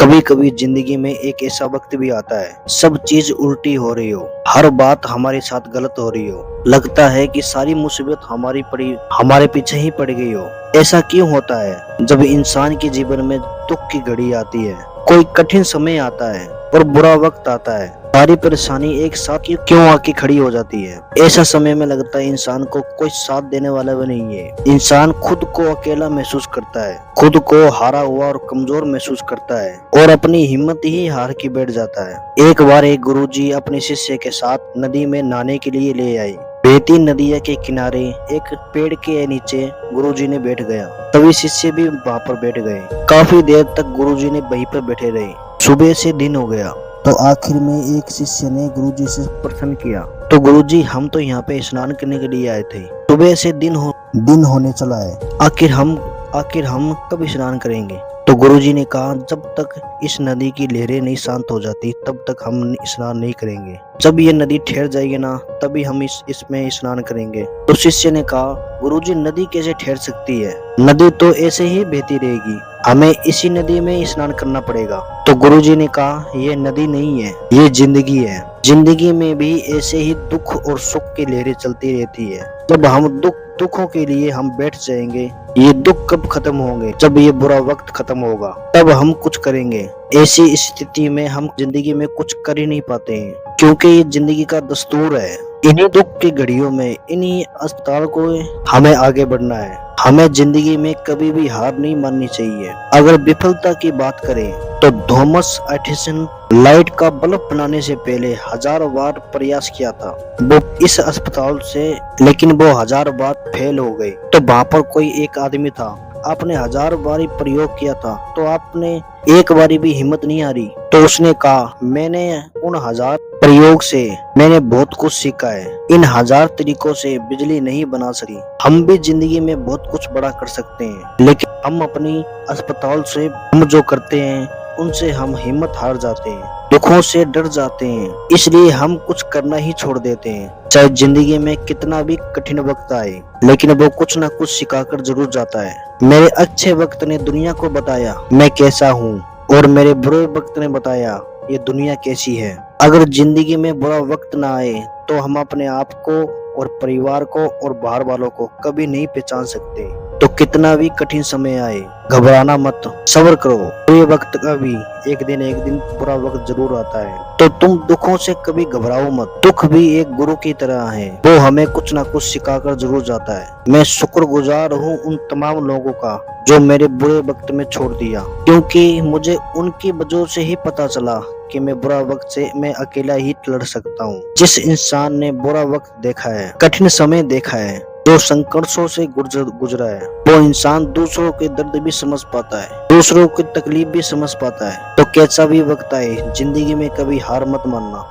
कभी कभी जिंदगी में एक ऐसा वक्त भी आता है, सब चीज उल्टी हो रही हो, हर बात हमारे साथ गलत हो रही हो, लगता है कि सारी मुसीबत हमारे पीछे ही पड़ गई हो। ऐसा क्यों होता है? जब इंसान के जीवन में दुख की घड़ी आती है, कोई कठिन समय आता है और बुरा वक्त आता है, सारी परेशानी एक साथ क्यों आके खड़ी हो जाती है। ऐसा समय में लगता है इंसान को कोई साथ देने वाला भी नहीं है। इंसान खुद को अकेला महसूस करता है, खुद को हारा हुआ और कमजोर महसूस करता है और अपनी हिम्मत ही हार के बैठ जाता है। एक बार एक गुरुजी अपने शिष्य के साथ नदी में नहाने के लिए ले आए। बहती नदिया के किनारे एक पेड़ के नीचे गुरुजी ने बैठ गया। तभी शिष्य भी वहां पर बैठ गए। काफी देर तक गुरुजी ने वहीं पर बैठे रहे। सुबह से दिन हो गया तो आखिर में एक शिष्य ने गुरुजी से प्रश्न किया, तो गुरुजी, हम तो यहाँ पे स्नान करने के लिए आए थे, सुबह से दिन होने चला है, आखिर हम कब स्नान करेंगे? तो गुरुजी ने कहा, जब तक इस नदी की लहरें नहीं शांत हो जाती तब तक हम स्नान नहीं करेंगे। जब ये नदी ठहर जाएगी ना, तभी हम इसमें स्नान करेंगे। तो शिष्य ने कहा, गुरुजी, नदी कैसे ठहर सकती है? नदी तो ऐसे ही बहती रहेगी, हमें इसी नदी में स्नान करना पड़ेगा। तो गुरुजी ने कहा, ये नदी नहीं है, ये जिंदगी है। जिंदगी में भी ऐसे ही दुख और सुख की लहरें चलती रहती है। जब हम दुखों के लिए हम बैठ जाएंगे, ये दुख कब खत्म होंगे? जब ये बुरा वक्त खत्म होगा तब हम कुछ करेंगे। ऐसी स्थिति में हम जिंदगी में कुछ कर ही नहीं पाते हैं, क्योंकि ये जिंदगी का दस्तूर है। इन्हीं दुख की घड़ियों में, इन्हीं अस्पताल को हमें आगे बढ़ना है। हमें जिंदगी में कभी भी हार नहीं माननी चाहिए। अगर विफलता की बात करें तो थॉमस एडिसन लाइट का बल्ब बनाने से पहले 1000 बार प्रयास किया था वो इस अस्पताल से, लेकिन वो 1000 बार फेल हो गए। तो वहाँ पर कोई एक आदमी था, आपने 1000 बार प्रयोग किया था, तो आपने एक बारी भी हिम्मत नहीं हारी। तो उसने कहा, मैंने उन 1000 प्रयोग से मैंने बहुत कुछ सीखा है। इन 1000 तरीकों से बिजली नहीं बना सकी। हम भी जिंदगी में बहुत कुछ बड़ा कर सकते हैं, लेकिन हम अपनी अस्पताल से हम जो करते हैं उनसे हम हिम्मत हार जाते हैं, दुखों से डर जाते हैं, इसलिए हम कुछ करना ही छोड़ देते हैं। चाहे जिंदगी में कितना भी कठिन वक्त आए, लेकिन वो कुछ ना कुछ सिखाकर जरूर जाता है। मेरे अच्छे वक्त ने दुनिया को बताया मैं कैसा हूँ, और मेरे बुरे वक्त ने बताया ये दुनिया कैसी है। अगर जिंदगी में बुरा वक्त ना आए तो हम अपने आप को और परिवार को और बाहर वालों को कभी नहीं पहचान सकते। तो कितना भी कठिन समय आए, घबराना मत, सब्र करो। बुरे वक्त का भी एक दिन बुरा वक्त जरूर आता है, तो तुम दुखों से कभी घबराओ मत। दुख भी एक गुरु की तरह है, वो हमें कुछ ना कुछ सिखाकर जरूर जाता है। मैं शुक्रगुजार हूँ उन तमाम लोगों का जो मेरे बुरे वक्त में छोड़ दिया, क्योंकि मुझे उनकी वजह से ही पता चला कि मैं बुरा वक्त से मैं अकेला ही लड़ सकता हूँ। जिस इंसान ने बुरा वक्त देखा है, कठिन समय देखा है, जो संघर्षों से गुजरा है, वो इंसान दूसरों के दर्द भी समझ पाता है, दूसरों की तकलीफ भी समझ पाता है। तो कैसा भी वक्त आए, जिंदगी में कभी हार मत मानना।